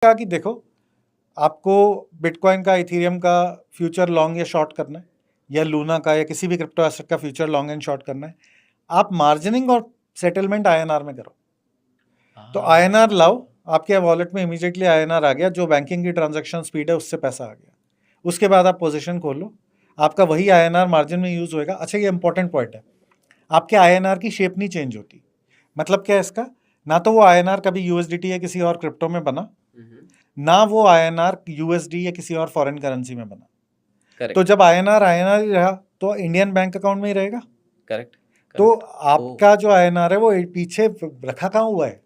कहा कि देखो आपको बिटकॉइन का, इथेरियम का फ्यूचर लॉन्ग या शॉर्ट करना है, या लूना का या किसी भी क्रिप्टो एसेट का फ्यूचर लॉन्ग एंड शॉर्ट करना है, आप मार्जिनिंग और सेटलमेंट आईएनआर में करो। तो आईएनआर लाओ, आपके वॉलेट में इमीडिएटली आईएनआर आ गया, जो बैंकिंग की ट्रांजैक्शन स्पीड है उससे पैसा आ गया। उसके बाद आप पोजीशन खोल लो, आपका वही आईएनआर मार्जिन में यूज होएगा। अच्छा, ये इंपॉर्टेंट पॉइंट है, आपके आईएनआर की शेप नहीं चेंज होती। मतलब क्या है इसका, ना तो वो आईएनआर कभी यूएसडीटी या किसी और क्रिप्टो में बना, ना वो आईएनआर यूएसडी या किसी और फॉरेन करेंसी में बना। करेक्ट तो जब आईएनआर आईएनआर ही रहा तो इंडियन बैंक अकाउंट में ही रहेगा। करेक्ट तो आपका जो आईएनआर है वो पीछे रखा कहाँ हुआ है,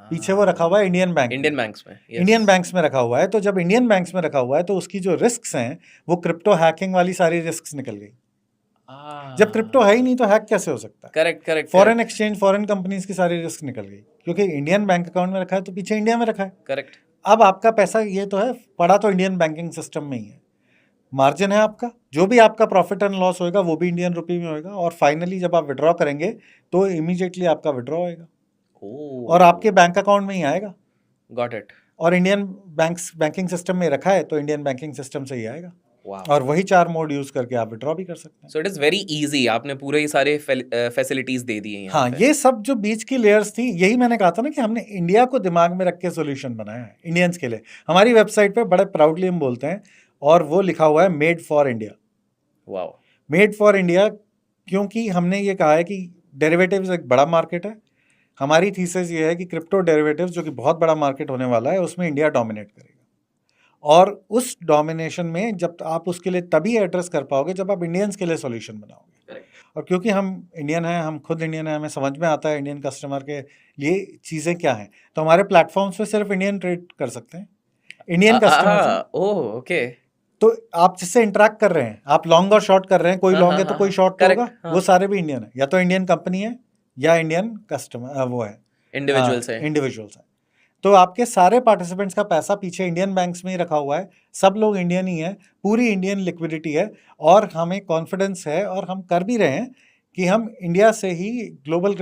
पीछे वो रखा हुआ है इंडियन बैंक इंडियन बैंक्स में, इंडियन बैंक्स में रखा हुआ है। तो जब इंडियन बैंक्स में रखा हुआ है तो उसकी जो रिस्क्स हैं वो क्रिप्टो हैकिंग वाली सारी रिस्क्स निकल गई। जब क्रिप्टो है ही नहीं तो हैक कैसे हो सकता है? Correct correct foreign exchange, foreign companies की सारी रिस्क निकल गई, क्योंकि इंडियन बैंक अकाउंट में रखा है तो पीछे इंडिया में रखा है। करेक्ट। अब आपका पैसा ये तो है पड़ा तो इंडियन बैंकिंग सिस्टम में ही है, मार्जिन है आपका, जो भी आपका प्रॉफिट एंड लॉस होएगा वो भी इंडियन रुपी में होएगा, और फाइनली जब आप विड्रॉ करेंगे तो इमीडिएटली आपका विड्रॉ होएगा और आपके बैंक अकाउंट में ही आएगा। Got it. और इंडियन बैंकिंग सिस्टम में रखा है तो इंडियन बैंकिंग सिस्टम से ही आएगा। Wow. और वही 4 मोड यूज करके आप विड्रॉ भी कर सकते हैं। So it is very easy, आपने पूरे ही सारे फैसिलिटीज दे दिए हैं। हाँ, ये सब जो बीच की लेयर्स थी, यही मैंने कहा था ना कि हमने इंडिया को दिमाग में रख के सोल्यूशन बनाया है इंडियंस के लिए। हमारी वेबसाइट पे बड़े प्राउडली हम बोलते हैं, और वो लिखा हुआ है made for India. Wow, made for India, क्योंकि हमने ये कहा है कि डेरिवेटिव्स एक बड़ा मार्केट है। हमारी थीसिस ये है कि क्रिप्टो डेरिवेटिव्स, जो कि बहुत बड़ा मार्केट होने वाला है, उसमें इंडिया डोमिनेट करेगा। और उस डोमिनेशन में जब आप उसके लिए तभी एड्रेस कर पाओगे जब आप इंडियंस के लिए सॉल्यूशन बनाओगे। और क्योंकि हम इंडियन हैं, हम खुद इंडियन हैं, हमें समझ में आता है इंडियन कस्टमर के लिए चीज़ें क्या हैं, तो हमारे प्लेटफॉर्म्स पे सिर्फ इंडियन ट्रेड कर सकते हैं, इंडियन कस्टमर। Oh okay. तो आप जिससे इंटरेक्ट कर रहे हैं, आप लॉन्ग और शॉर्ट कर रहे हैं, कोई लॉन्ग है तो कोई शॉर्ट तो होगा, वो सारे भी इंडियन है, या तो इंडियन कंपनी है या इंडियन कस्टमर वो है, इंडिविजुअल्स हैं। तो आपके सारे पार्टिसिपेंट्स का पैसा पीछे इंडियन बैंक्स में ही रखा हुआ है, सब लोग इंडियन ही है, पूरी इंडियन लिक्विडिटी है, और हमें कॉन्फिडेंस है और हम कर भी रहे हैं कि हम इंडिया से ही ग्लोबल